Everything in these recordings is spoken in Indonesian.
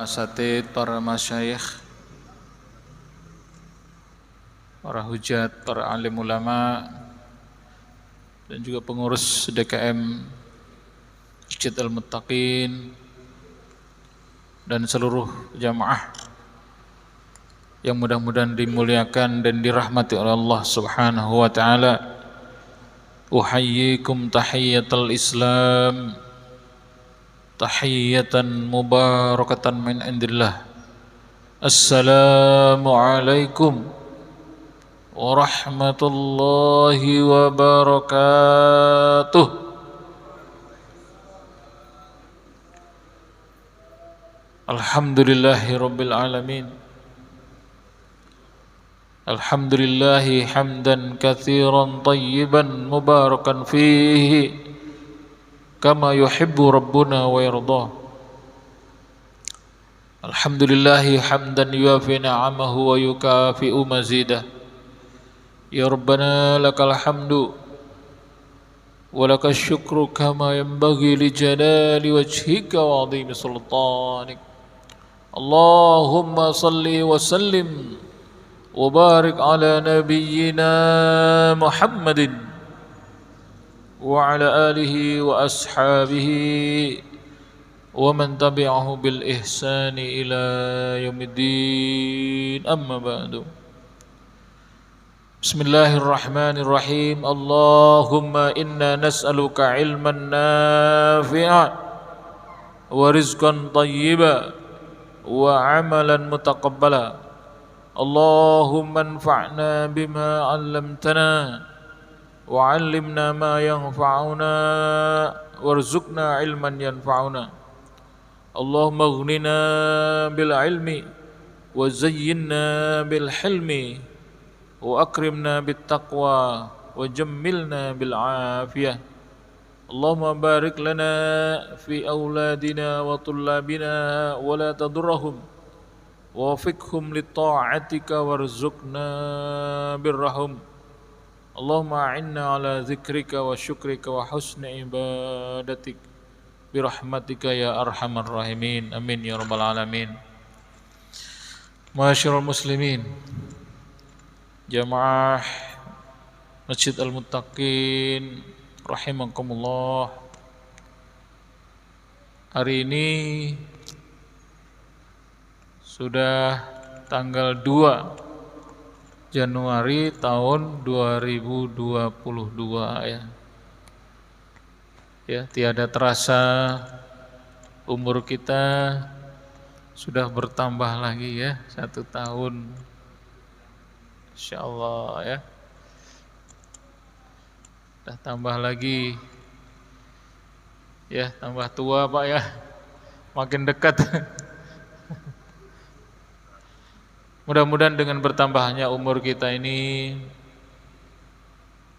asatidz, para masyayikh, para hujat, para alim ulama, dan juga pengurus DKM Masjid Al-Muttaqin dan seluruh jamaah yang mudah-mudahan dimuliakan dan dirahmati oleh Allah Subhanahu wa taala. Uhayyikum tahiyyatal Islam, tahiyyatan mubarakatan min indillah. Assalamualaikum warahmatullahi wabarakatuh. Alhamdulillahi rabbil alamin. Alhamdulillahi hamdan katsiran tayyiban mubarakan fihi kama yuhibbu rabbuna wa yardah. Alhamdulillahi hamdan yuafi ni'amahu wa yukafi'u mazidah. Ya Rabbana lakal hamdu wa lakal syukru kama yanbaghi li jalali wajhika wa 'azimi sultanik. Allahumma salli wa sallim wa barik ala nabiyyina Muhammadin wa ala alihi wa ashabihi wa man tabi'ahu bil ihsani ila yaumiddin, amma ba'du. Bismillahirrahmanirrahim. Allahumma inna nas'aluka ilman nafi'a wa rizqan tayyiba wa amalan mutaqabbala. Allahumma anfa'na bima 'allamtana wa 'allimna ma yanfa'una warzuqna ilman yanfa'una. Allahumma aghnina bil ilmi wa zayyinna bil hilmi wa akrimna bit taqwa wa jammilna bil afiyah. Allahumma barik lana fi auladina wa tullabina wa la tadurrahum wa wafiqhum li ta'atika warzuqna birrahum. Allahumma a'inna ala zikrika wa syukrika wa husni ibadatik birahmatika ya arhamar rahimin. Amin ya rabbal alamin. Ma'asyiral muslimin, jamaah Masjid Al-Muttaqin rahimakumullah. Hari ini sudah tanggal 2 Januari tahun 2022 ya. Ya, tiada terasa umur kita sudah bertambah lagi ya, 1 tahun. Insyaallah ya. Sudah tambah lagi. Ya, tambah tua Pak ya. Makin dekat. Mudah-mudahan dengan bertambahnya umur kita ini,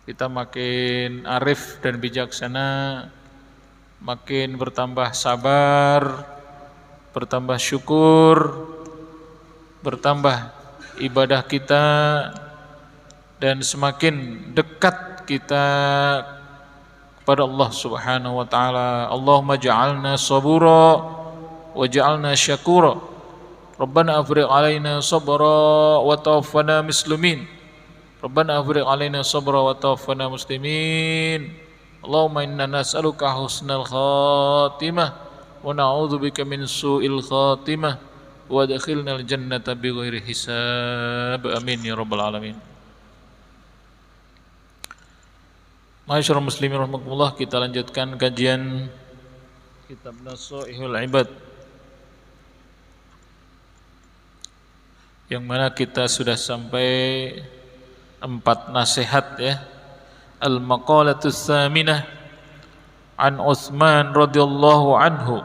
kita makin arif dan bijaksana, makin bertambah sabar, bertambah syukur, bertambah ibadah kita, dan semakin dekat kita kepada Allah Subhanahu wa taala. Allahumma ja'alna sabura wa ja'alna syakura. Rabbana afriq alaina sabra wa tawaffana muslimin. Rabbana afriq alaina sabra wa tawaffana muslimin. Allahumma inna nas'aluka husnal khatimah wa na'udzubika min su'il khatimah wa adkhilnal jannata bighairi hisab. Amin ya rabbal alamin. Ma'asyiral muslimin rahimakumullah, kita lanjutkan kajian kitab Nasaihul Ibad, yang mana kita sudah sampai 4 nasihat ya. Al-maqalatus tsaminah an Utsman radhiyallahu anhu.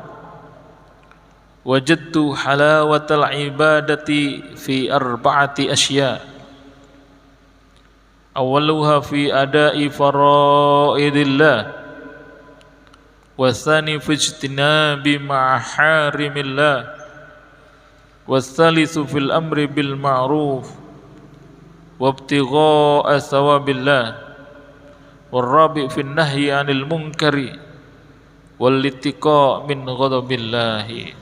Wajadtu halawatal ibadati fi 4 asya. Awwaluha fi ada'i faraidillah, wa tsani fi ijtinabi maharimillah, wassalisu fil amri bil ma'ruf wabtigha'a thawabillah, warrabi' fin nahyi 'anil munkari wal ittiqa' min ghadabillahi.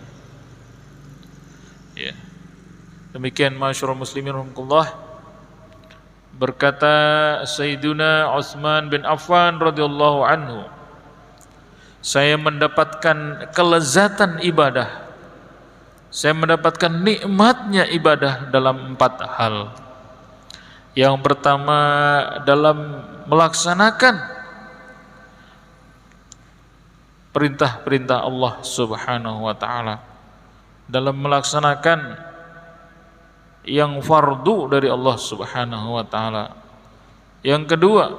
Ya. Demikian masyarul muslimin rahimakumullah. Berkata Sayyiduna Utsman bin Affan radhiyallahu anhu, saya mendapatkan kelezatan ibadah, saya mendapatkan nikmatnya ibadah dalam 4 hal. Yang pertama, dalam melaksanakan perintah-perintah Allah Subhanahu wa taala, dalam melaksanakan yang fardu dari Allah Subhanahu wa taala. Yang kedua,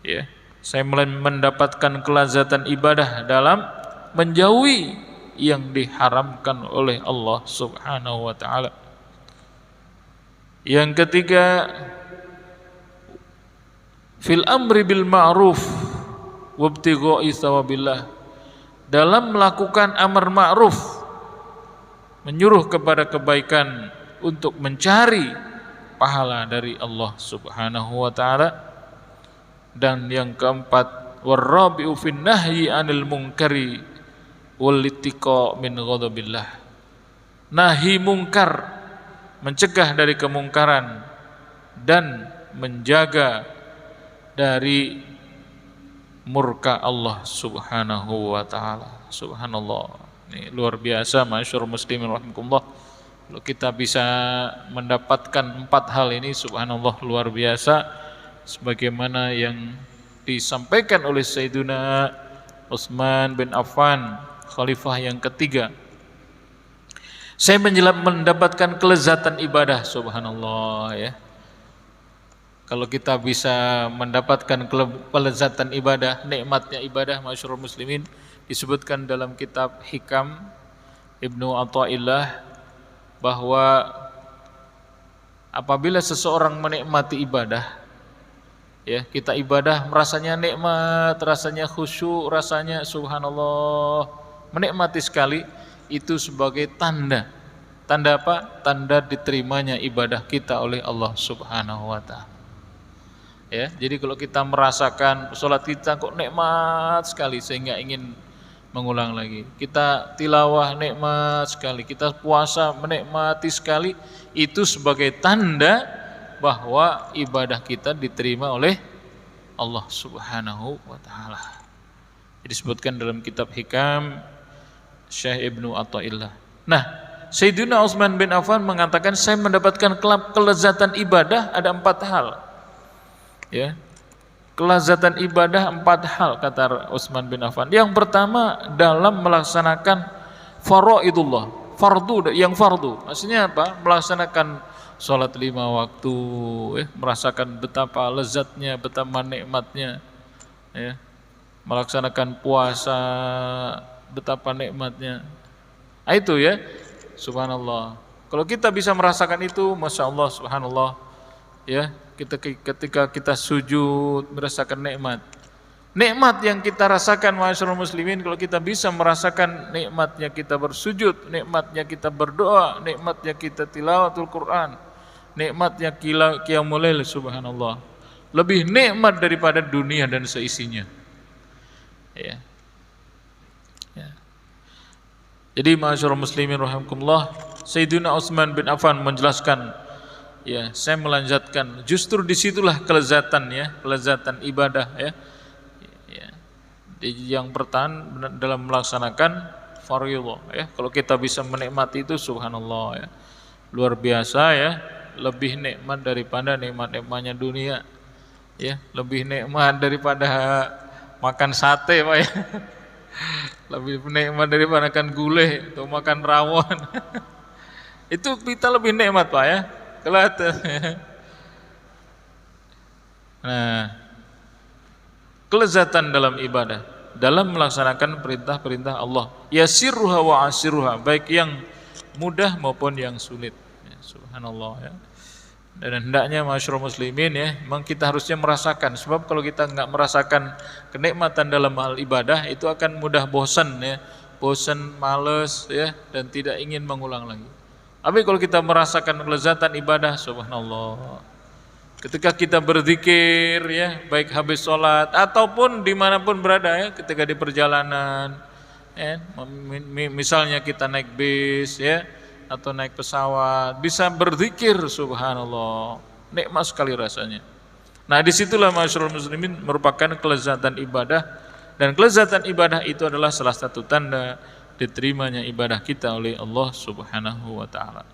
ya, saya mendapatkan kelezatan ibadah dalam menjauhi yang diharamkan oleh Allah Subhanahu wa taala. Yang ketiga, fil amri bil ma'ruf wabtigha'i thawabillah, dalam melakukan amar ma'ruf, menyuruh kepada kebaikan untuk mencari pahala dari Allah Subhanahu wa taala. Dan yang keempat, warabi'u fin nahyi 'anil munkari wal ittiqa min ghadabillah, nahi mungkar, mencegah dari kemungkaran dan menjaga dari murka Allah Subhanahu wa taala. Subhanallah. Ini luar biasa masyarul muslimin rahimakumullah. Kalau kita bisa mendapatkan 4 hal ini, subhanallah, luar biasa, sebagaimana yang disampaikan oleh Sayyiduna Utsman bin Affan, khalifah yang ketiga. Saya mendapatkan kelezatan ibadah, subhanallah, ya. Kalau kita bisa mendapatkan kelezatan ibadah, nikmatnya ibadah, masyarul muslimin, disebutkan dalam kitab Hikam Ibnu Athaillah bahwa apabila seseorang menikmati ibadah, ya, kita ibadah rasanya nikmat, rasanya khusyuk, rasanya subhanallah, menikmati sekali, itu sebagai tanda. Tanda apa? Tanda diterimanya ibadah kita oleh Allah Subhanahu wa taala. Ya, jadi kalau kita merasakan salat kita kok nikmat sekali sehingga ingin mengulang lagi. Kita tilawah nikmat sekali, kita puasa menikmati sekali, itu sebagai tanda bahwa ibadah kita diterima oleh Allah Subhanahu wa taala. Jadi disebutkan dalam kitab Hikam Syekh Ibnu Athaillah. Nah, Sayyidina Utsman bin Affan mengatakan, saya mendapatkan kelezatan ibadah ada 4 hal. Ya. Kelezatan ibadah 4 hal, kata Utsman bin Affan. Yang pertama, dalam melaksanakan faraidullah, fardu, yang fardu. Maksudnya apa? Melaksanakan salat 5 waktu, merasakan betapa lezatnya, betapa nikmatnya, ya. Melaksanakan puasa, betapa nikmatnya. Nah, itu ya, subhanallah. Kalau kita bisa merasakan itu, masya Allah, subhanallah, ya. Ketika kita sujud merasakan nikmat yang kita rasakan, masyarul muslimin, kalau kita bisa merasakan nikmatnya kita bersujud, nikmatnya kita berdoa, nikmatnya kita tilawatul Quran, nikmatnya qiyamul lail, subhanallah, lebih nikmat daripada dunia dan seisinya, ya. Jadi masyarul muslimin rahimakumullah, Sayyidina Utsman bin Affan menjelaskan, ya, saya melanjutkan, justru disitulah kelezatan, ya, kelezatan ibadah, ya. Yang pertama dalam melaksanakan fardhu, ya. Kalau kita bisa menikmati itu, subhanallah, ya, luar biasa, ya, lebih nikmat daripada nikmat-nikmatnya dunia, ya, lebih nikmat daripada makan sate, Pak, ya. Lebih nikmat daripada makan gulai atau makan rawon. Itu kita lebih nikmat, Pak, ya. Kelihatan. Nah, kelezatan dalam ibadah, dalam melaksanakan perintah-perintah Allah, yasirruha wa asirruha, baik yang mudah maupun yang sulit, ya, subhanallah, ya. Dan hendaknya masyarul muslimin, ya, memang kita harusnya merasakan, sebab kalau kita enggak merasakan kenikmatan dalam hal ibadah, itu akan mudah bosan, ya, bosan, males, ya, dan tidak ingin mengulang lagi. Tapi kalau kita merasakan kelezatan ibadah, subhanallah, ketika kita berzikir, ya, baik habis sholat ataupun dimanapun berada, ya, ketika di perjalanan, Misalnya kita naik bis ya atau naik pesawat, bisa berzikir subhanallah, nikmat sekali rasanya. Nah disitulah masyarul muslimin merupakan kelezatan ibadah, dan kelezatan ibadah itu adalah salah satu tanda diterimanya ibadah kita oleh Allah Subhanahu wa taala.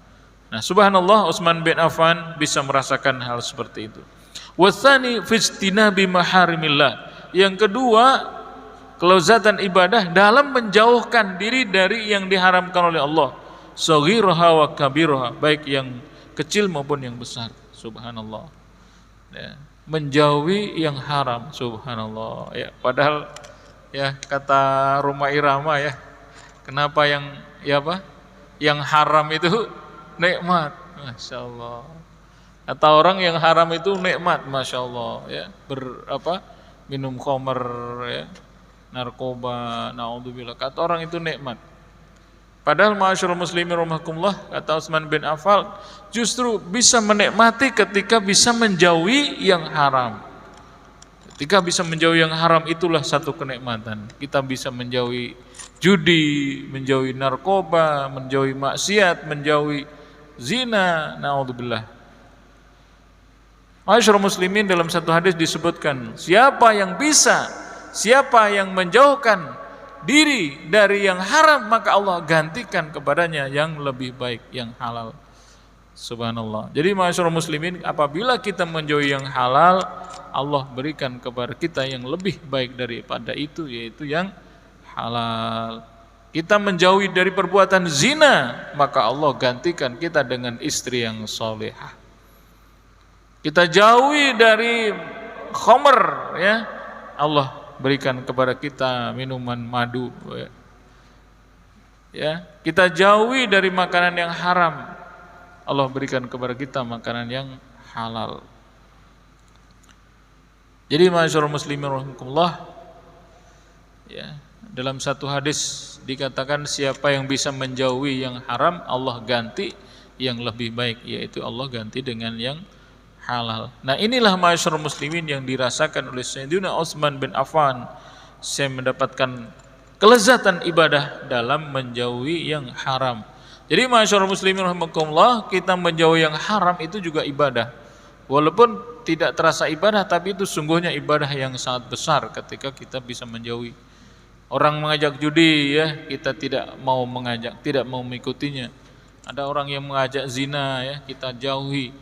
Nah subhanallah, Utsman bin Affan bisa merasakan hal seperti itu. Watsani fi ijtinabi maharimillah. Yang kedua, kelezatan ibadah dalam menjauhkan diri dari yang diharamkan oleh Allah, saghiraha wa kabiraha, baik yang kecil maupun yang besar. Subhanallah. Ya, menjauhi yang haram, subhanallah. Ya, padahal ya kata Roma Irama ya, kenapa yang yang haram itu nikmat, masya Allah. Kata orang yang haram itu nikmat, masya Allah. Ya, minum khamr, ya, narkoba, naudzubillah. Kata orang itu nikmat. Padahal ma'asyiral muslimin rahimakumullah, kata Utsman bin Affan, justru bisa menikmati ketika bisa menjauhi yang haram. Ketika bisa menjauhi yang haram, itulah satu kenikmatan. Kita bisa menjauhi judi, menjauhi narkoba, menjauhi maksiat, menjauhi zina, naudzubillah. Ma'asyiral muslimin, dalam satu hadis disebutkan, siapa yang menjauhkan diri dari yang haram, maka Allah gantikan kepadanya yang lebih baik, yang halal. Subhanallah. Jadi ma'asyiral muslimin, apabila kita menjauhi yang halal, Allah berikan kepada kita yang lebih baik daripada itu, yaitu yang halal. Kita menjauhi dari perbuatan zina, maka Allah gantikan kita dengan istri yang salehah. Kita jauhi dari khamr, ya, Allah berikan kepada kita minuman madu, ya. Kita jauhi dari makanan yang haram, Allah berikan kepada kita makanan yang halal. Jadi ma'asyiral muslimin rahimakumullah, ya, dalam satu hadis dikatakan siapa yang bisa menjauhi yang haram, Allah ganti yang lebih baik, yaitu Allah ganti dengan yang halal. Nah inilah ma'asyiral muslimin yang dirasakan oleh Sayyidina Utsman bin Affan. Saya mendapatkan kelezatan ibadah dalam menjauhi yang haram. Jadi ma'asyiral muslimin rahimakumullah, kita menjauhi yang haram itu juga ibadah. Walaupun tidak terasa ibadah, tapi itu sungguhnya ibadah yang sangat besar ketika kita bisa menjauhi. Orang mengajak judi, ya, kita tidak mau mengajak, tidak mau mengikutinya. Ada orang yang mengajak zina, ya, kita jauhi.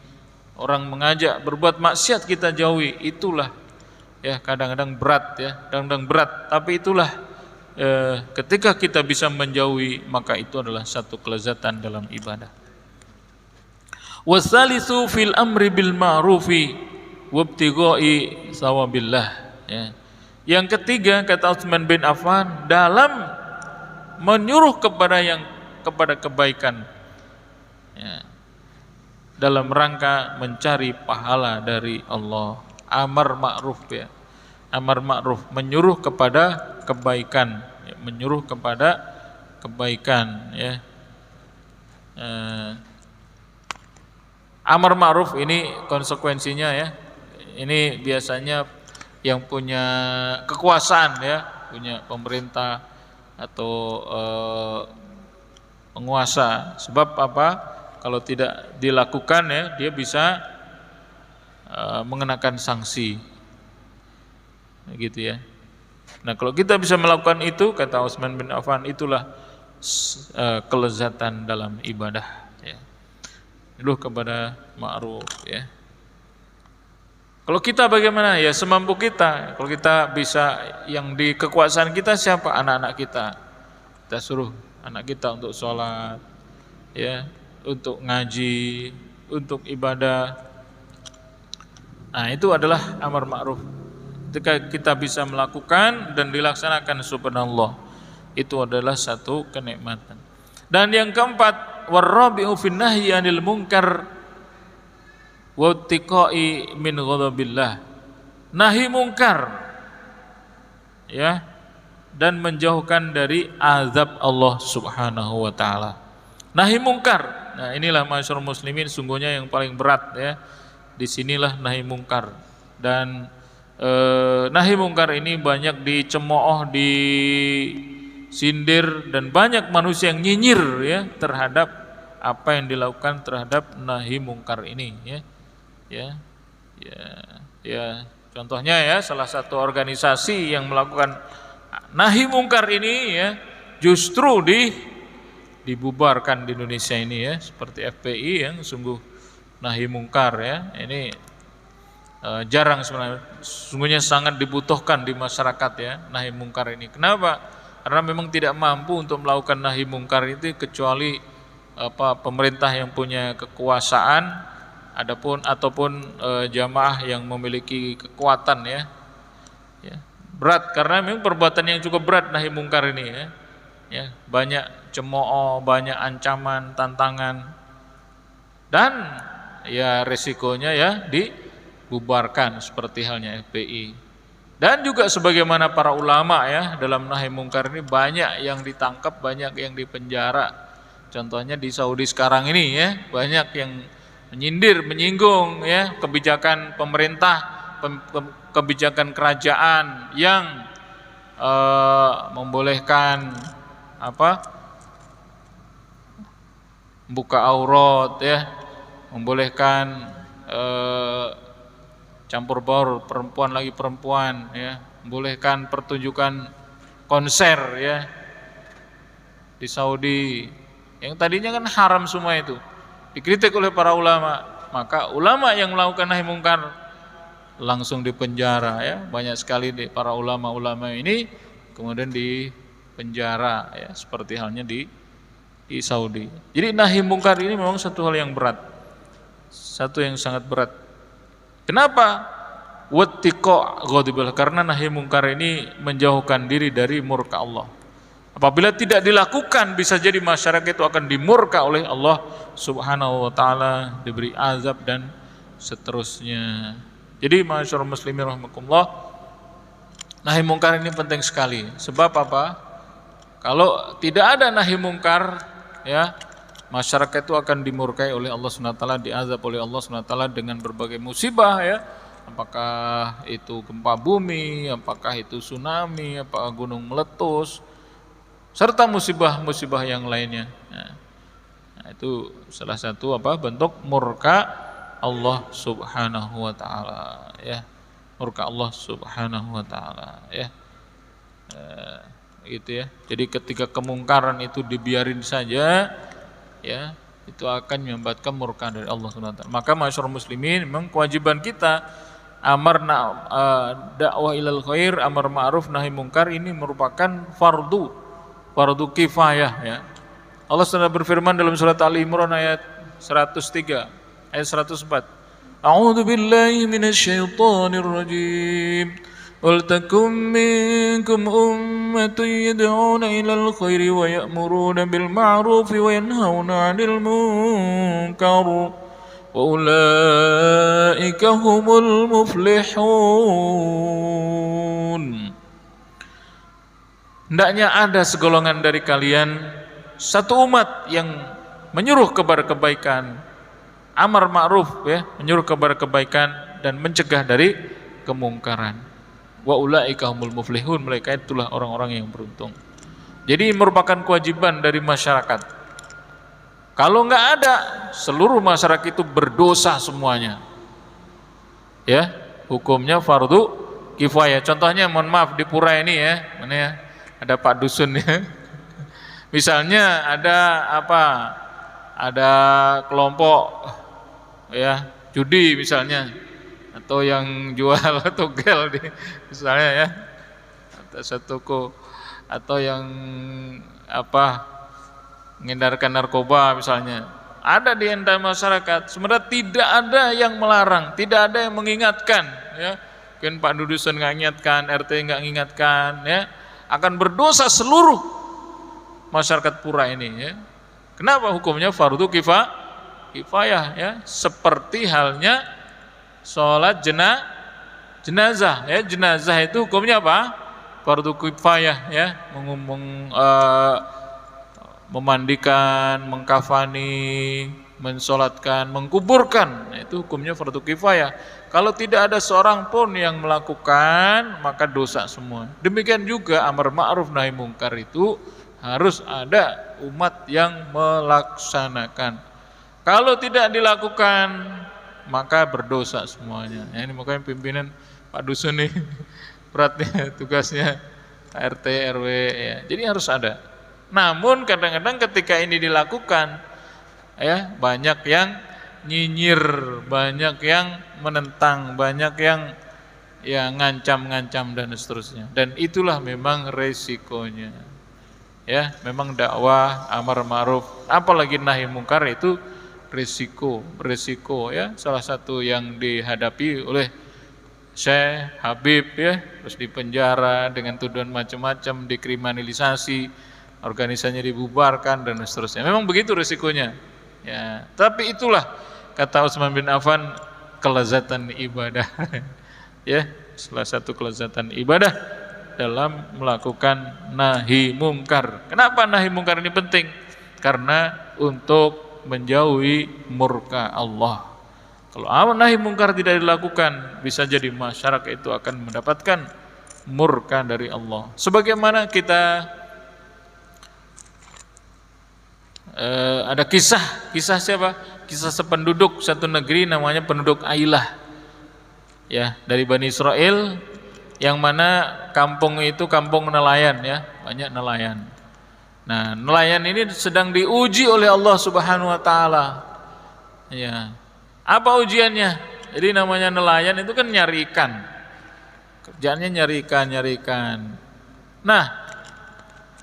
Orang mengajak berbuat maksiat, kita jauhi. Itulah, ya, kadang-kadang berat, ya, kadang-kadang berat, tapi itulah ketika kita bisa menjauhi, maka itu adalah satu kelezatan dalam ibadah. Wasalisu fil amri bil ma'rufi wabtigha'i sawabillah, ya. Yang ketiga, kata Utsman bin Affan, dalam menyuruh kepada kebaikan, ya, dalam rangka mencari pahala dari Allah. Amar ma'ruf, ya. Amar ma'ruf, menyuruh kepada kebaikan, ya, menyuruh kepada kebaikan, ya. Amar ma'ruf ini konsekuensinya, ya. Ini biasanya yang punya kekuasaan, ya, punya pemerintah atau penguasa. Sebab apa? Kalau tidak dilakukan, ya, dia bisa mengenakan sanksi, gitu, ya. Nah kalau kita bisa melakukan itu, kata Utsman bin Affan, itulah kelezatan dalam ibadah, ya. Nyuruh kepada ma'ruf, ya. Kalau kita bagaimana? Ya semampu kita. Kalau kita bisa, yang di kekuasaan kita siapa? Anak-anak kita. Kita suruh anak kita untuk sholat, ya, untuk ngaji, untuk ibadah. Nah itu adalah amar ma'ruf. Ketika kita bisa melakukan dan dilaksanakan, subhanallah, itu adalah satu kenikmatan. Dan yang keempat, warrabi'u fin nahyi 'anil munkar wa tiqai min ghadabillah. Nahi mungkar, ya, dan menjauhkan dari azab Allah Subhanahu wa taala. Nahi mungkar. Nah, inilah ma'asyiral muslimin sungguhnya yang paling berat, ya. Disinilah nahi mungkar. Dan nahi mungkar ini banyak dicemooh, disindir dan banyak manusia yang nyinyir ya terhadap apa yang dilakukan terhadap nahi mungkar ini ya. Ya. Ya, ya. Contohnya ya salah satu organisasi yang melakukan nahi mungkar ini ya justru dibubarkan di Indonesia ini ya, seperti FPI yang sungguh nahi mungkar ya. Ini jarang sebenarnya, sungguhnya sangat dibutuhkan di masyarakat ya nahi mungkar ini. Kenapa? Karena memang tidak mampu untuk melakukan nahi mungkar itu kecuali pemerintah yang punya kekuasaan ataupun jamaah yang memiliki kekuatan ya. Ya. Berat karena memang perbuatan yang cukup berat nahi mungkar ini ya. Ya, banyak cemooh, banyak ancaman, tantangan. Dan ya resikonya ya dibubarkan seperti halnya FPI. Dan juga sebagaimana para ulama ya dalam nahi mungkar ini banyak yang ditangkap, banyak yang dipenjara. Contohnya di Saudi sekarang ini ya, banyak yang menyindir, menyinggung ya kebijakan pemerintah, kebijakan kerajaan yang membolehkan buka aurat ya, membolehkan campur baur perempuan lagi perempuan ya, membolehkan pertunjukan konser ya di Saudi yang tadinya kan haram semua itu, dikritik oleh para ulama. Maka ulama yang melakukan nahi mungkar langsung dipenjara ya, banyak sekali para ulama-ulama ini kemudian dipenjara ya, seperti halnya di Saudi. Jadi nahi mungkar ini memang satu hal yang berat, satu yang sangat berat. Kenapa? Wattiqa ghadabillah, karena nahi mungkar ini menjauhkan diri dari murka Allah. Apabila tidak dilakukan bisa jadi masyarakat itu akan dimurka oleh Allah Subhanahu wa taala, diberi azab dan seterusnya. Jadi masyarakat muslimin rahimakumullah, nahi mungkar ini penting sekali. Sebab apa? Kalau tidak ada nahi mungkar ya, masyarakat itu akan dimurkai oleh Allah Subhanahu wa taala, diazab oleh Allah Subhanahu wa taala dengan berbagai musibah ya. Apakah itu gempa bumi, apakah itu tsunami, apakah gunung meletus, serta musibah-musibah yang lainnya. Nah, itu salah satu bentuk murka Allah Subhanahu wa taala ya. Murka Allah Subhanahu wa taala ya. Gitu ya. Jadi ketika kemungkaran itu dibiarin saja ya, itu akan menyebabkan murka dari Allah Subhanahu wa taala. Maka masyarakat muslimin memang kewajiban kita dakwah ilal khair, amar ma'ruf nahi mungkar ini merupakan fardu kifayah ya. Allah SWT berfirman dalam surat Ali Imran ayat 103 ayat 104. A'udzu billahi minasyaitonir rajim. Wal takum minkum ummatun yad'una ilal khairi wa ya'muruna bil ma'ruf wa yanhauna 'anil munkar wa ulaika humul muflihun. Hendaknya ada segolongan dari kalian, satu umat yang menyuruh kepada kebaikan, amar ma'ruf ya, menyuruh kepada kebaikan dan mencegah dari kemungkaran. Wa ulaika humul muflihun, mereka itulah orang-orang yang beruntung. Jadi merupakan kewajiban dari masyarakat. Kalau enggak ada, seluruh masyarakat itu berdosa semuanya. Ya, hukumnya fardu kifayah. Contohnya mohon maaf di pura ini ya, mana ya? Ada Pak Dusun ya. Misalnya ada kelompok ya judi misalnya, atau yang jual togel misalnya ya, atau satu toko, atau yang mengedarkan narkoba misalnya. Ada di antara masyarakat sebenarnya tidak ada yang melarang, tidak ada yang mengingatkan ya. Mungkin Pak Dusun nggak ingatkan, RT nggak ingatkan ya, akan berdosa seluruh masyarakat pura ini ya. Kenapa hukumnya fardu kifayah ya? Seperti halnya sholat jenazah ya. Jenazah itu hukumnya apa? Fardu kifayah ya, memandikan, mengkafani, mensolatkan, mengkuburkan, itu hukumnya fardu kifayah. Kalau tidak ada seorang pun yang melakukan, maka dosa semua. Demikian juga amar ma'ruf nahi mungkar itu harus ada umat yang melaksanakan. Kalau tidak dilakukan, maka berdosa semuanya. Ya, ini makanya pimpinan Pak Dusun nih beratnya tugasnya RT RW ya. Jadi harus ada. Namun kadang-kadang ketika ini dilakukan, ya banyak yang nyinyir, banyak yang menentang, banyak yang ya ngancam-ngancam dan seterusnya. Dan itulah memang resikonya. Ya, memang dakwah amar ma'ruf, apalagi nahi mungkar itu resiko ya. Salah satu yang dihadapi oleh Syekh Habib ya, terus dipenjara dengan tuduhan macam-macam, dikriminalisasi, organisasinya dibubarkan dan seterusnya. Memang begitu resikonya. Ya, tapi itulah kata Utsman bin Affan kelezatan ibadah. Ya, salah satu kelezatan ibadah dalam melakukan nahi mungkar. Kenapa nahi mungkar ini penting? Karena untuk menjauhi murka Allah. Kalau nahi mungkar tidak dilakukan, bisa jadi masyarakat itu akan mendapatkan murka dari Allah. Sebagaimana kita ada kisah siapa? Kisah sependuduk satu negeri namanya penduduk Ailah. Ya, dari Bani Israel, yang mana kampung itu kampung nelayan ya, banyak nelayan. Nah, nelayan ini sedang diuji oleh Allah Subhanahu wa taala. Ya. Apa ujiannya? Jadi namanya nelayan itu kan nyari ikan. Kerjaannya nyari ikan. Nah,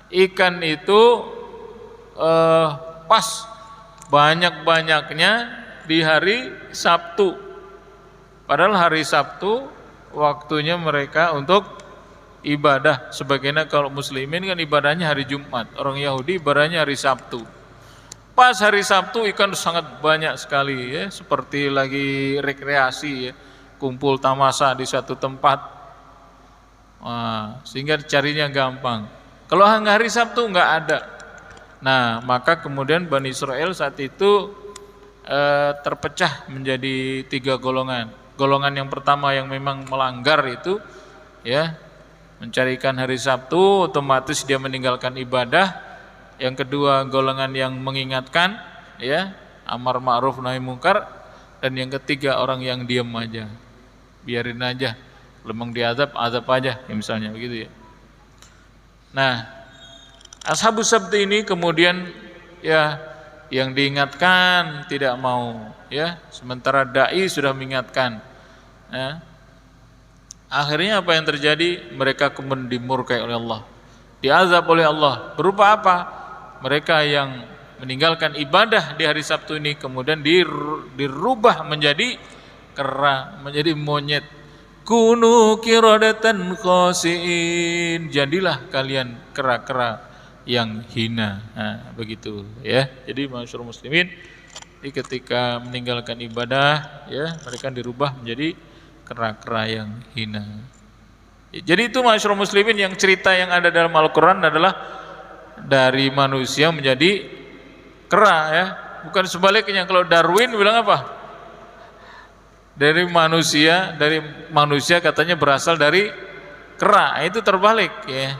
ikan itu pas banyak-banyaknya di hari Sabtu. Padahal hari Sabtu waktunya mereka untuk ibadah. Sebagaimana kalau muslimin kan ibadahnya hari Jumat, orang Yahudi ibadahnya hari Sabtu. Pas hari Sabtu ikan sangat banyak sekali ya, seperti lagi rekreasi ya, kumpul tamasa di satu tempat. Sehingga carinya gampang. Kalau hari Sabtu nggak ada. Nah, maka kemudian Bani Israel saat itu terpecah menjadi 3 golongan. Golongan yang pertama yang memang melanggar itu ya, mencari ikan hari Sabtu, otomatis dia meninggalkan ibadah. Yang kedua golongan yang mengingatkan ya, amar ma'ruf nahi mungkar. Dan yang ketiga orang yang diam aja, biarin aja, lemeng diazab, azab aja ya, misalnya begitu ya. Nah, Ashabus Sabt ini kemudian ya yang diingatkan tidak mau ya, sementara dai sudah mengingatkan ya. Akhirnya apa yang terjadi? Mereka kemudian dimurkai oleh Allah, diazab oleh Allah. Berupa apa? Mereka yang meninggalkan ibadah di hari Sabtu ini kemudian dirubah menjadi kera, menjadi monyet. Kunu qiradatan khasiin, jadilah kalian kera-kera yang hina. Nah, begitu ya. Jadi masyarakat muslimin ketika meninggalkan ibadah ya, mereka dirubah menjadi kera-kera yang hina. Jadi itu masyarakat muslimin, yang cerita yang ada dalam Al-Qur'an adalah dari manusia menjadi kera ya, bukan sebaliknya. Kalau Darwin bilang apa? Dari manusia katanya berasal dari kera, itu terbalik ya.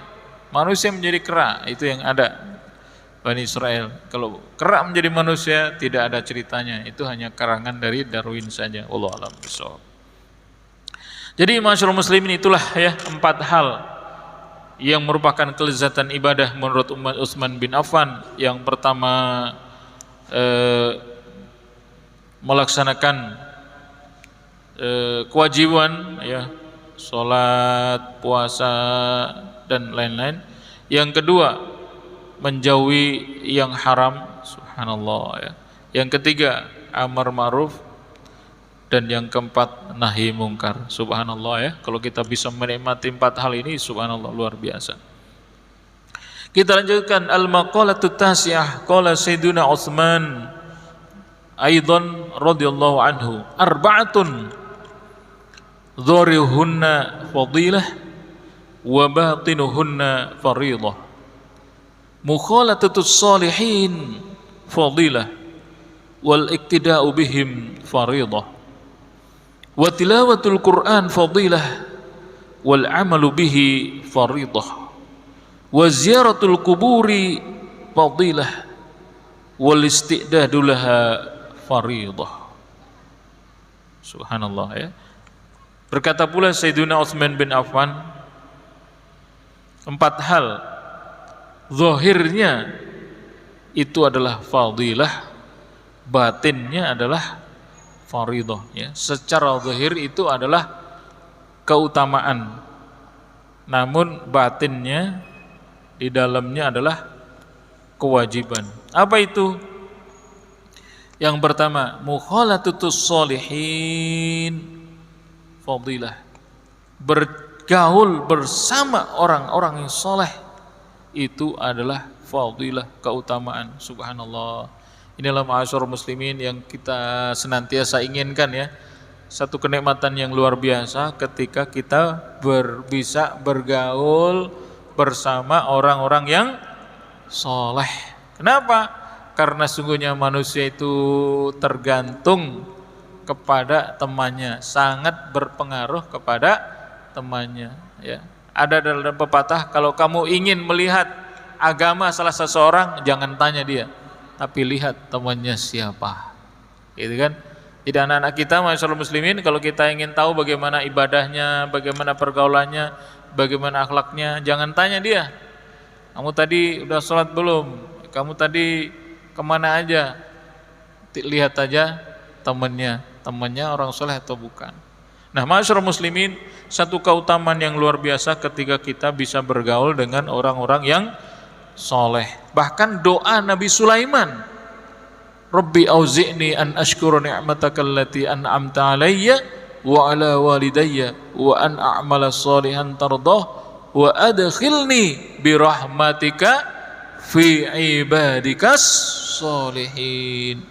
Manusia menjadi kera, itu yang ada Bani Israel. Kalau kera menjadi manusia tidak ada ceritanya, itu hanya karangan dari Darwin saja. Wallahu a'lam bishawab. Jadi masyarakat muslimin, itulah ya 4 hal yang merupakan kelezatan ibadah menurut umat Utsman bin Affan. Yang pertama melaksanakan kewajiban ya, sholat, puasa dan lain-lain. Yang kedua menjauhi yang haram, subhanallah ya. Yang ketiga amar ma'ruf, dan yang keempat nahi mungkar, subhanallah ya. Kalau kita bisa menikmati 4 hal ini, subhanallah, luar biasa. Kita lanjutkan al-maqalatut tasi'ah. Qala Sayyiduna Utsman aidan radhiyallahu anhu, arba'atun dharihuhunna fadilah wa batinuhunna faridah. Mukhalatatus salihin fadilah wal iktida'u bihim faridah. Wa tilawatul Qur'an fadilah wal amalu bihi faridah. Wa ziyaratul kuburi fadilah wal istidadu laha faridah. Subhanallah ya. Berkata pula Sayyidina Utsman bin Affan, 4 hal zahirnya itu adalah fadilah, batinnya adalah faridah ya. Secara zahir itu adalah keutamaan, namun batinnya di dalamnya adalah kewajiban. Apa itu? Yang pertama, mukhalatutus sholihin fadilah. Bergaul bersama orang-orang yang soleh itu adalah fadilah, keutamaan. Subhanallah. Inilah ma'asyarul muslimin yang kita senantiasa inginkan ya. Satu kenikmatan yang luar biasa ketika kita bisa bergaul bersama orang-orang yang soleh. Kenapa? Karena sungguhnya manusia itu tergantung kepada temannya, sangat berpengaruh kepada temannya ya. Ada dalam pepatah, kalau kamu ingin melihat agama salah seseorang, jangan tanya dia, tapi lihat temannya siapa, gitu kan? Jadi anak-anak kita, masyaallah muslimin, kalau kita ingin tahu bagaimana ibadahnya, bagaimana pergaulannya, bagaimana akhlaknya, jangan tanya dia, kamu tadi udah sholat belum? Kamu tadi kemana aja? Lihat aja temannya orang soleh atau bukan. Nah, masyaallah muslimin, satu keutamaan yang luar biasa ketika kita bisa bergaul dengan orang-orang yang soleh. Bahkan doa Nabi Sulaiman, Rabbi auzi'ni an ashkura ni'mataka allati an'amta alayya wa ala walidayya wa an a'mala salihan tardah wa adkhilni birahmatika fi ibadikas solihin.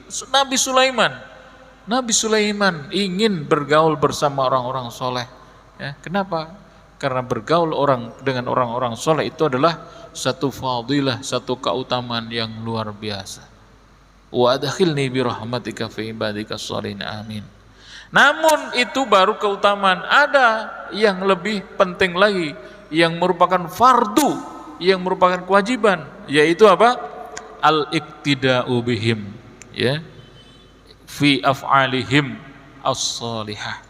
Nabi Sulaiman ingin bergaul bersama orang-orang soleh ya. Kenapa? Karena bergaul dengan orang-orang soleh itu adalah satu fadilah, satu keutamaan yang luar biasa. Wa adkhilni bi rahmatika fi ibadikas sholihin, amin. Namun itu baru keutamaan, ada yang lebih penting lagi, yang merupakan fardu, yang merupakan kewajiban, yaitu apa? Al-iqtida'u bihim ya, fi af'alihim as-salihah.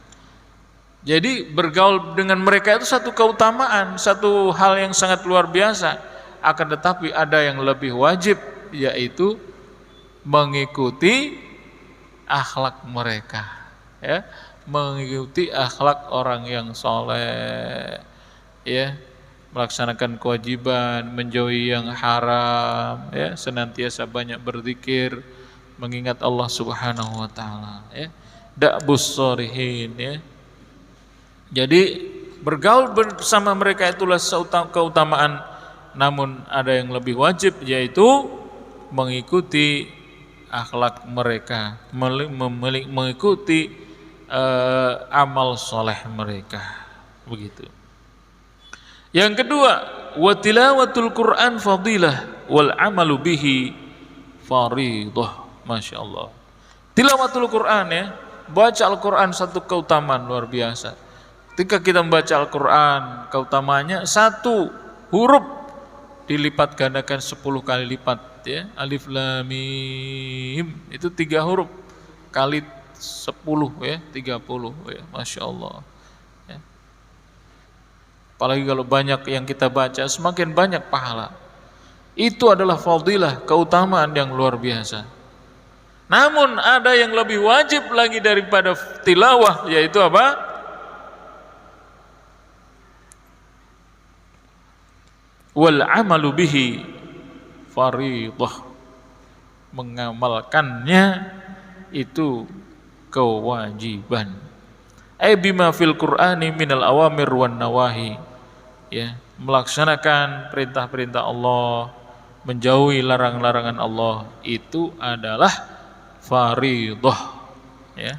Jadi bergaul dengan mereka itu satu keutamaan, satu hal yang sangat luar biasa. Akan tetapi ada yang lebih wajib, yaitu mengikuti akhlak mereka ya, mengikuti akhlak orang yang soleh ya, melaksanakan kewajiban, menjauhi yang haram ya, senantiasa banyak berzikir, mengingat Allah Subhanahu wa taala ya, da'bus sholihin ya. Jadi bergaul bersama mereka itulah keutamaan, namun ada yang lebih wajib, yaitu mengikuti akhlak mereka, mengikuti amal soleh mereka, begitu. Yang kedua, wa tilawatul Qur'an fadilah wal amalu bihi faridah. Masya Allah. Tilawatul Qur'an ya, baca Al-Quran satu keutamaan luar biasa. Ketika kita membaca Al-Quran, keutamaannya satu huruf dilipat gandakan 10 kali lipat ya. Alif lam mim itu 3 huruf kali 10 ya, 30 ya. Masya Allah ya. Apalagi kalau banyak yang kita baca, semakin banyak pahala. Itu adalah fadilah, keutamaan yang luar biasa. Namun ada yang lebih wajib lagi daripada tilawah, yaitu apa? Wal amalu bihi faridah. Mengamalkannya itu kewajiban. Ai bima fil Qur'ani minal awamir wan nawahi. Ya, melaksanakan perintah-perintah Allah, menjauhi larangan-larangan Allah, itu adalah faridah ya.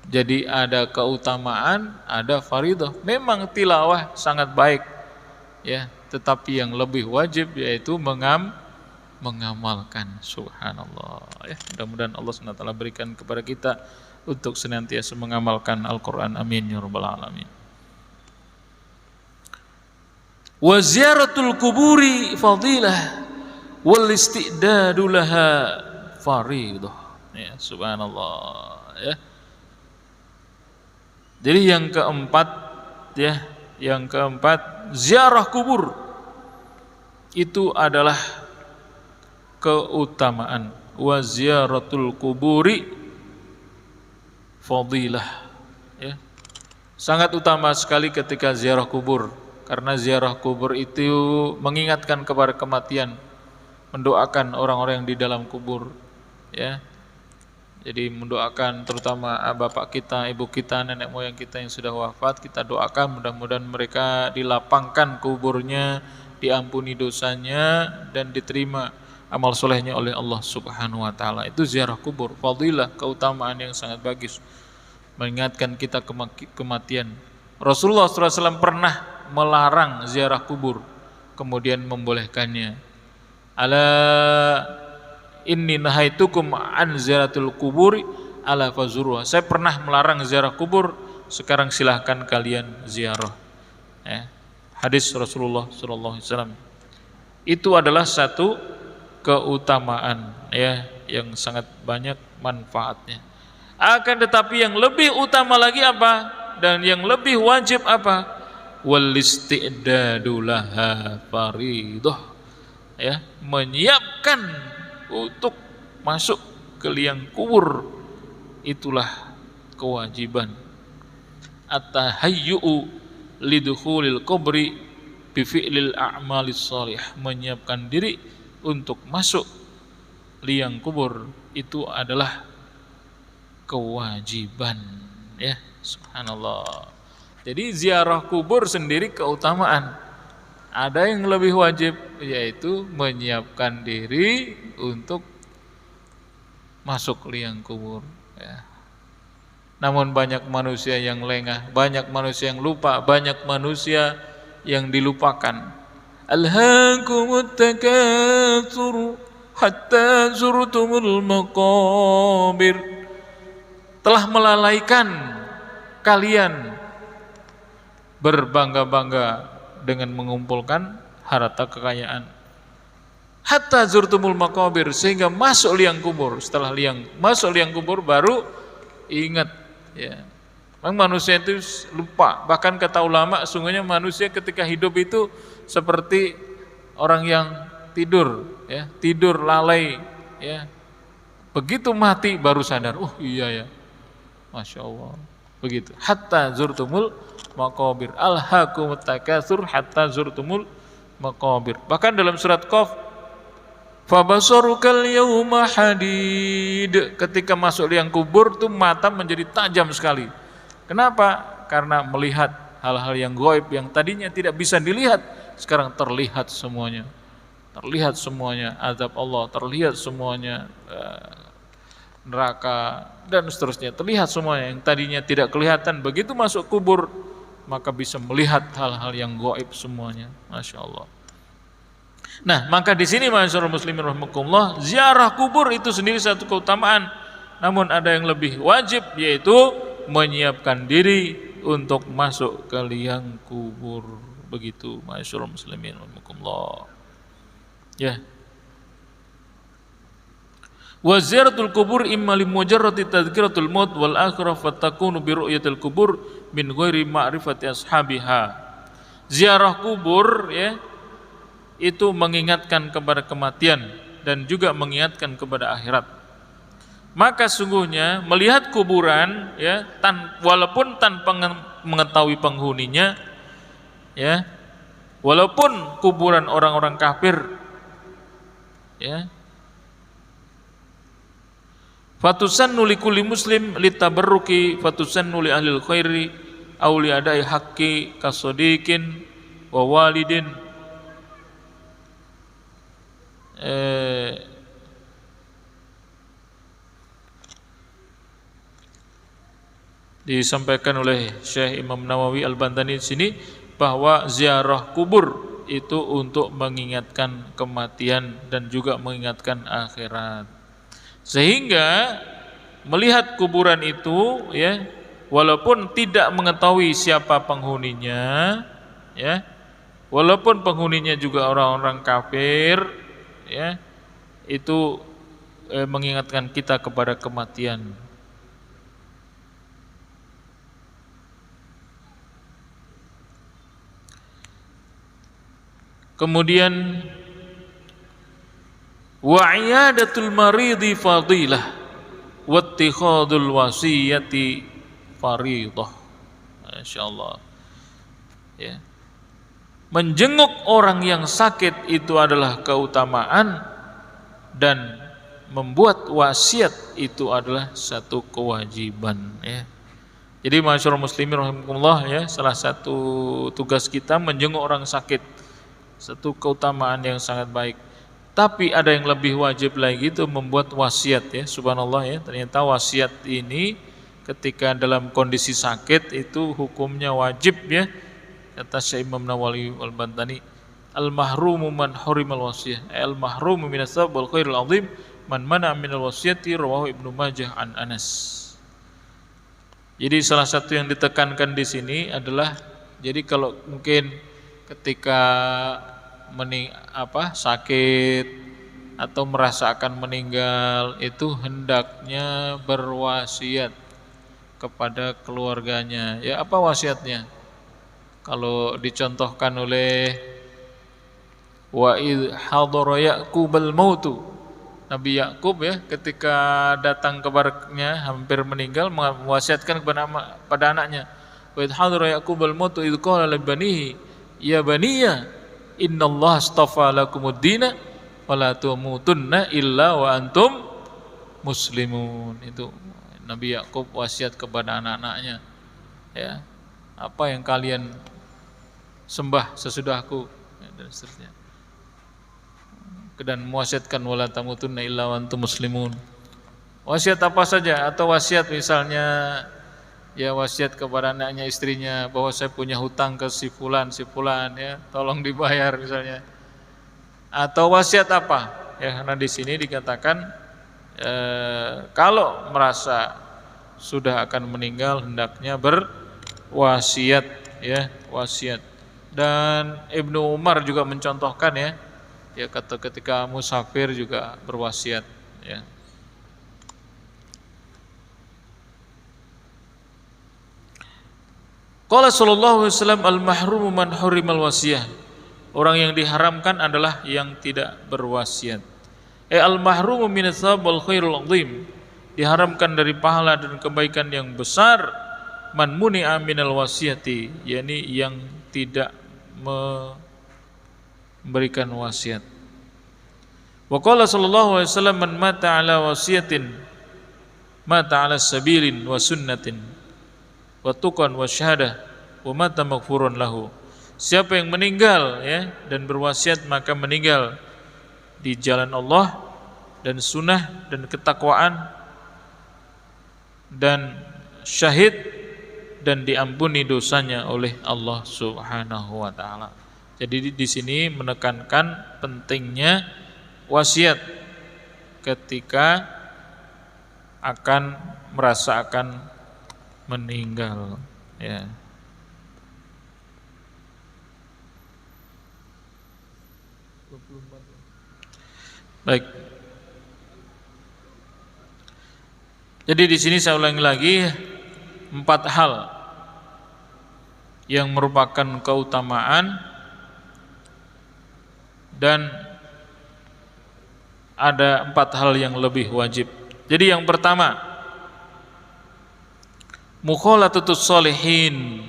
Jadi ada keutamaan, ada faridah. Memang tilawah sangat baik ya, tetapi yang lebih wajib yaitu mengamalkan. Subhanallah ya. Mudah-mudahan Allah SWT berikan kepada kita untuk senantiasa mengamalkan Al-Quran. Amin ya rabbal alamin. Wa ziyaratul kuburi fadilah wal istidadu laha faridah. Ya, subhanallah ya. Jadi yang keempat ya, yang keempat ziarah kubur itu adalah keutamaan. Wa ziyaratul kuburi fadilah ya. Sangat utama sekali ketika ziarah kubur, karena ziarah kubur itu mengingatkan kepada kematian, mendoakan orang-orang yang di dalam kubur ya. Jadi mendoakan terutama bapak kita, ibu kita, nenek moyang kita yang sudah wafat, kita doakan mudah-mudahan mereka dilapangkan kuburnya, diampuni dosanya dan diterima amal solehnya oleh Allah Subhanahu wa taala. Itu ziarah kubur, fadilah, keutamaan yang sangat bagus. Mengingatkan kita kematian. Rasulullah SAW pernah melarang ziarah kubur, kemudian membolehkannya. Ala inni nahaitukum an ziaratul kuburi ala fazuruha. Saya pernah melarang ziarah kubur, sekarang silahkan kalian ziarah. Ya. Hadis Rasulullah SAW. Itu adalah satu keutamaan ya, yang sangat banyak manfaatnya. Akan tetapi yang lebih utama lagi apa? Dan yang lebih wajib apa? Wal istidadu laha faridah. Ya, menyiapkan untuk masuk ke liang kubur itulah kewajiban. At-tahayyu'u lidukhulil qabri bi fi'lil a'malis shalih. Menyiapkan diri untuk masuk liang kubur itu adalah kewajiban ya. Subhanallah. Jadi ziarah kubur sendiri keutamaan. Ada yang lebih wajib, yaitu menyiapkan diri untuk masuk liang kubur ya. Namun banyak manusia yang lengah, banyak manusia yang lupa, banyak manusia yang dilupakan. Alhaakumut takatsur hatta zurtumul maqabir. Telah melalaikan kalian berbangga-bangga dengan mengumpulkan harta kekayaan. Hatta zurtumul maqabir, sehingga masuk liang kubur. Setelah masuk liang kubur baru ingat ya. Memang manusia itu lupa. Bahkan kata ulama, sungguhnya manusia ketika hidup itu seperti orang yang tidur ya, tidur lalai ya. Begitu mati baru sadar, oh iya ya. Masya Allah. Begitu. Hatta zurtumul maqabir. Alhaakumut takatsur hatta zurtumul maqabir. Bahkan dalam surat Qaf, fabasarukal yauma hadid. Ketika masuk liang kubur tuh mata menjadi tajam sekali. Kenapa? Karena melihat hal-hal yang gaib yang tadinya tidak bisa dilihat, sekarang terlihat semuanya. Terlihat semuanya azab Allah, terlihat semuanya neraka dan seterusnya. Terlihat semuanya yang tadinya tidak kelihatan. Begitu masuk kubur maka bisa melihat hal-hal yang gaib semuanya. Masya Allah. Nah, maka di sini masyaallah muslimin rahimakumullah, ziarah kubur itu sendiri satu keutamaan. Namun ada yang lebih wajib, yaitu menyiapkan diri untuk masuk ke liang kubur. Begitu masyaallah muslimin rahimakumullah. Ya. Wa ziyaratul kubur imma li mujarrati tadhkiratul maut wal akhirah fatakunu bi ru'yatil kubur min ghairi ma'rifati ashabiha. Ziarah kubur ya, itu mengingatkan kepada kematian dan juga mengingatkan kepada akhirat. Maka sungguhnya melihat kuburan ya, walaupun tanpa mengetahui penghuninya ya, walaupun kuburan orang-orang kafir ya, fatusannu likulli muslim litabarruki fatusannu li ahlil khairi aw li adai haqqi kasodikin wa walidin. Disampaikan oleh Syekh Imam Nawawi Al-Bantani di sini bahwa ziarah kubur itu untuk mengingatkan kematian dan juga mengingatkan akhirat. Sehingga melihat kuburan itu ya, walaupun tidak mengetahui siapa penghuninya ya, walaupun penghuninya juga orang-orang kafir ya, itu mengingatkan kita kepada kematian. Kemudian wa iyadatul maridi fadilah wattikhadul wasiyati faridah. Masyaallah. Ya. Menjenguk orang yang sakit itu adalah keutamaan, dan membuat wasiat itu adalah satu kewajiban ya. Jadi masyaallah muslimin rahimakumullah ya, salah satu tugas kita menjenguk orang sakit, satu keutamaan yang sangat baik. Tapi ada yang lebih wajib lagi, itu membuat wasiat ya. Subhanallah ya, ternyata wasiat ini ketika dalam kondisi sakit itu hukumnya wajib ya. Kata Syekh Imam Nawawi Al-Bantani, al-mahrumu man hurimal wasiyah, al-mahrumu minas thawab wal khairul azim man mana minal wasiyati, rawahu Ibnu Majah an Anas. Jadi salah satu yang ditekankan di sini adalah, jadi kalau mungkin ketika sakit atau merasa akan meninggal itu hendaknya berwasiat kepada keluarganya. Ya, apa wasiatnya? Kalau dicontohkan oleh wa idh hadara Ya'qubal mautu, Nabi Yakub ya, ketika datang kabarnya hampir meninggal, mewasiatkan pada anaknya, wa idh hadara Ya'qubal mautu idh qala li banihi ya baniya innallaha astafa lakumuddina wala tamutunna illa wa antum muslimun. Itu Nabi Yakub wasiat kepada anak-anaknya ya, apa yang kalian sembah sesudahku dan seterusnya, dan mewasiatkan wala tamutunna illa wa antum muslimun. Wasiat apa saja, atau wasiat misalnya ya, wasiat kepada anaknya, istrinya, bahwa saya punya hutang ke si fulan ya, tolong dibayar misalnya. Atau wasiat apa? Ya, karena di sini dikatakan kalau merasa sudah akan meninggal hendaknya berwasiat ya, wasiat. Dan Ibnu Umar juga mencontohkan ya, kata ketika musafir juga berwasiat ya. Qala sallallahu alaihi wasallam al-mahrumu man hurimal wasiyah. Orang yang diharamkan adalah yang tidak berwasiat. Al-mahrumu minats thawab wal khairul azim. Diharamkan dari pahala dan kebaikan yang besar. Man muni'a minal wasiyati, yakni yang tidak memberikan wasiat. Wa qala sallallahu alaihi wasallam man mata ala wasiyatin mata ala sabilin wa sunnatin wa tuqan wa syahadah wa mata maghfurun lahu. Siapa yang meninggal ya dan berwasiat, maka meninggal di jalan Allah dan sunnah dan ketakwaan dan syahid dan diampuni dosanya oleh Allah Subhanahu wa taala. Jadi di sini menekankan pentingnya wasiat ketika akan merasa akan meninggal ya. Baik. Jadi di sini saya ulangi lagi 4 hal yang merupakan keutamaan dan ada 4 hal yang lebih wajib. Jadi yang pertama, mukhalatatus sholihin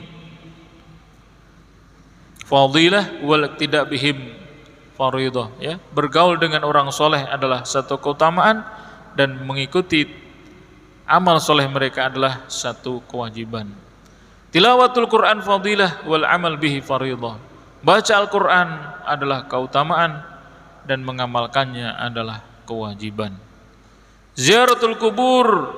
fadilah wal iqtida bihim faridah ya. Bergaul dengan orang soleh adalah satu keutamaan, dan mengikuti amal soleh mereka adalah satu kewajiban. Tilawatul Quran fadilah wal amal bihi faridah. Baca Al-Quran adalah keutamaan dan mengamalkannya adalah kewajiban. Ziaratul kubur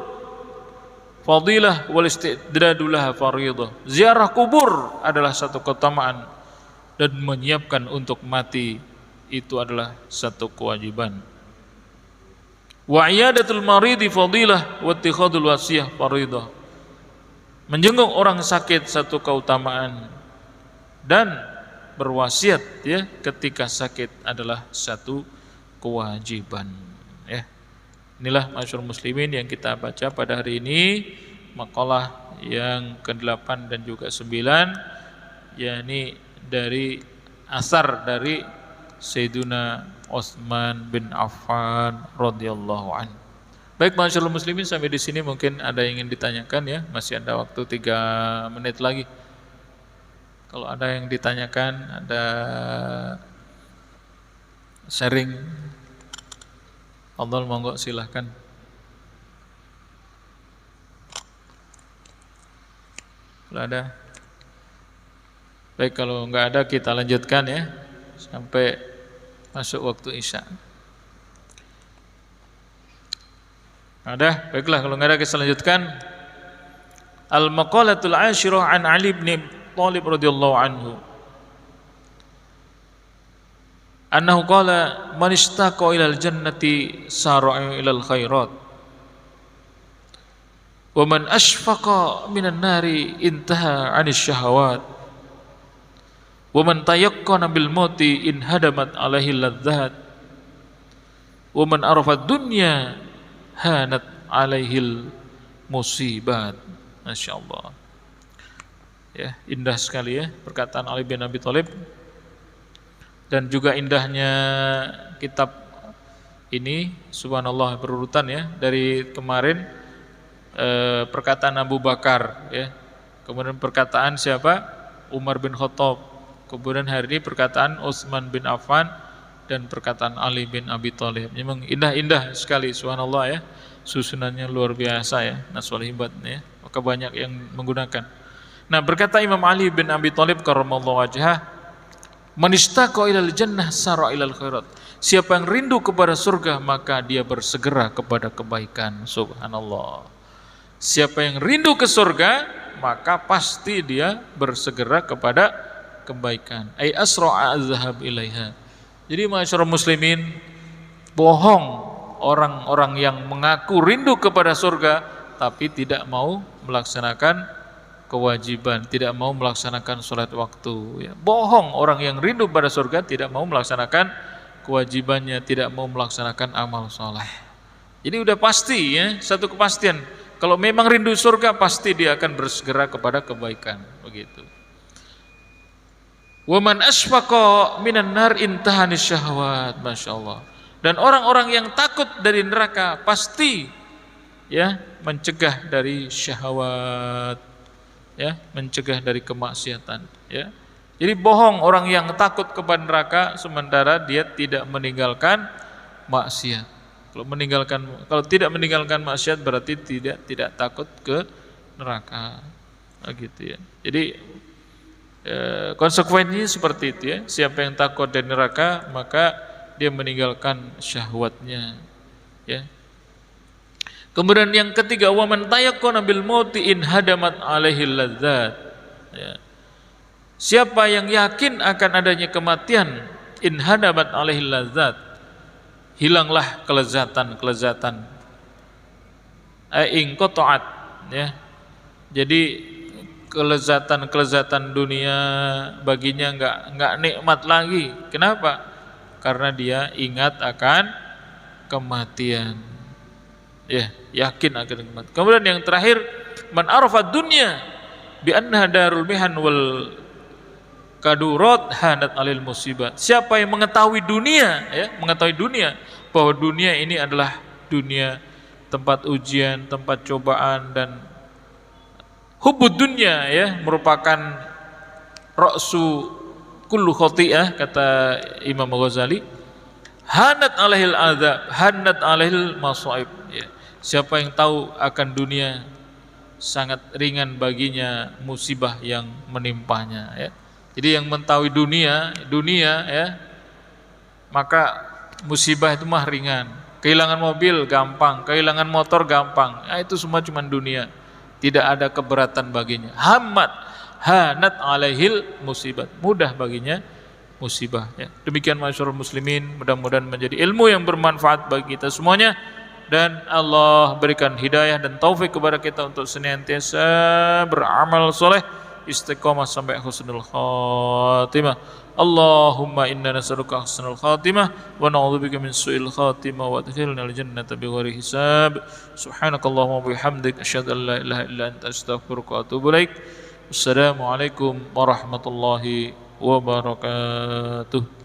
fadilah wal isti'dadu laha faridah. Ziarah kubur adalah satu keutamaan, dan menyiapkan untuk mati itu adalah satu kewajiban. Wa iyadatul maridi fadilah wa ittikhadul wasiyah faridah. Menjenguk orang sakit satu keutamaan dan berwasiat ya ketika sakit adalah satu kewajiban ya. Inilah masyarakat muslimin yang kita baca pada hari ini, makalah yang ke-8 dan juga 9, yakni dari asar dari Sayyiduna Utsman bin Affan radhiyallahu anhu. Baik masyarakat muslimin, sampai di sini mungkin ada yang ingin ditanyakan ya, masih ada waktu 3 menit lagi. Kalau ada yang ditanyakan, ada sharing, Allah monggo silahkan. Kalau ada, baik kalau nggak ada kita lanjutkan ya sampai masuk waktu Isya. Ada, baiklah kalau nggak ada kita lanjutkan. Al-maqalatul ashirah an Ali bin Thalib radhiyallahu anhu. Annahu qala man istaqa ilal jannati sara'a ilal khairat. Wa man ashfaqa minan nari intaha 'anil syahawat. Wa man tayaqqana bil mauti in hadamat alaihi ladzat. Wa man arafa dunya hanat alaihil musibat. Masya Allah ya, indah sekali ya perkataan Ali bin Abi Thalib, dan juga indahnya kitab ini subhanallah berurutan ya, dari kemarin perkataan Abu Bakar ya, kemudian perkataan siapa, Umar bin Khattab, kemudian hari ini perkataan Utsman bin Affan, dan perkataan Ali bin Abi Thalib. Memang indah-indah sekali subhanallah ya, susunannya luar biasa ya, naswal hibat ya, maka banyak yang menggunakan. Nah, berkata Imam Ali bin Abi Thalib karramallahu wajhah, man istaqa ilal jannah sara ilal khairat. Siapa yang rindu kepada surga maka dia bersegera kepada kebaikan. Subhanallah. Siapa yang rindu ke surga maka pasti dia bersegera kepada kebaikan. Ai asra'a azhab ilaiha. Jadi masyarakat muslimin, bohong orang-orang yang mengaku rindu kepada surga tapi tidak mau melaksanakan kewajiban, tidak mau melaksanakan sholat waktu ya. Bohong orang yang rindu pada surga tidak mau melaksanakan kewajibannya, tidak mau melaksanakan amal soleh. Jadi udah pasti ya, satu kepastian, kalau memang rindu surga pasti dia akan bersegera kepada kebaikan, begitu. Wa man asfaqa minan nar intahanis syahwat. Masyaallah. Dan orang-orang yang takut dari neraka pasti ya mencegah dari syahwat ya, mencegah dari kemaksiatan ya. Jadi bohong orang yang takut kepada neraka sementara dia tidak meninggalkan maksiat. Kalau tidak meninggalkan maksiat berarti tidak takut ke neraka. Begitu ya. Jadi konsekuensinya seperti itu ya. Siapa yang takut dari neraka maka dia meninggalkan syahwatnya ya. Kemudian yang ketiga, wa man tayaqqana bil mauti in hadamat alaihi ladzat ya. Siapa yang yakin akan adanya kematian, in hadamat alaihi ladzat, hilanglah kelezatan in qata'at ya. Jadi kelezatan dunia baginya enggak nikmat lagi. Kenapa? Karena dia ingat akan kematian. Ya, yakin akan kematian. Kemudian yang terakhir, man arafa dunya bi annaha darul mihan wal kadurat hanat alil musibat. Siapa yang mengetahui dunia ya, mengetahui dunia bahwa dunia ini adalah dunia tempat ujian, tempat cobaan, dan hubbud dunya ya merupakan ra'su kullu khati'ah, kata Imam Ghazali. Hanat alaihil azab, hanat alaihil masaib ya. Siapa yang tahu akan dunia sangat ringan baginya musibah yang menimpanya ya. Jadi yang mengetahui dunia ya, maka musibah itu mah ringan. Kehilangan mobil gampang, kehilangan motor gampang. Itu semua cuma dunia. Tidak ada keberatan baginya. hanat alaihil musibat, mudah baginya musibah ya. Demikian masyarul muslimin, mudah-mudahan menjadi ilmu yang bermanfaat bagi kita semuanya, dan Allah berikan hidayah dan taufik kepada kita untuk senantiasa beramal soleh, istiqomah sampai husnul khatimah. Allahumma inna nas'aluka husnul khatimah wa na'udzubika min su'il khatimah wa adkhilnal jannata bighairi hisab. Subhanakallahumma wa bihamdik asyhadu an la ilaha illa anta astaghfiruka wa atubu ilaik. Assalamualaikum warahmatullahi wabarakatuh.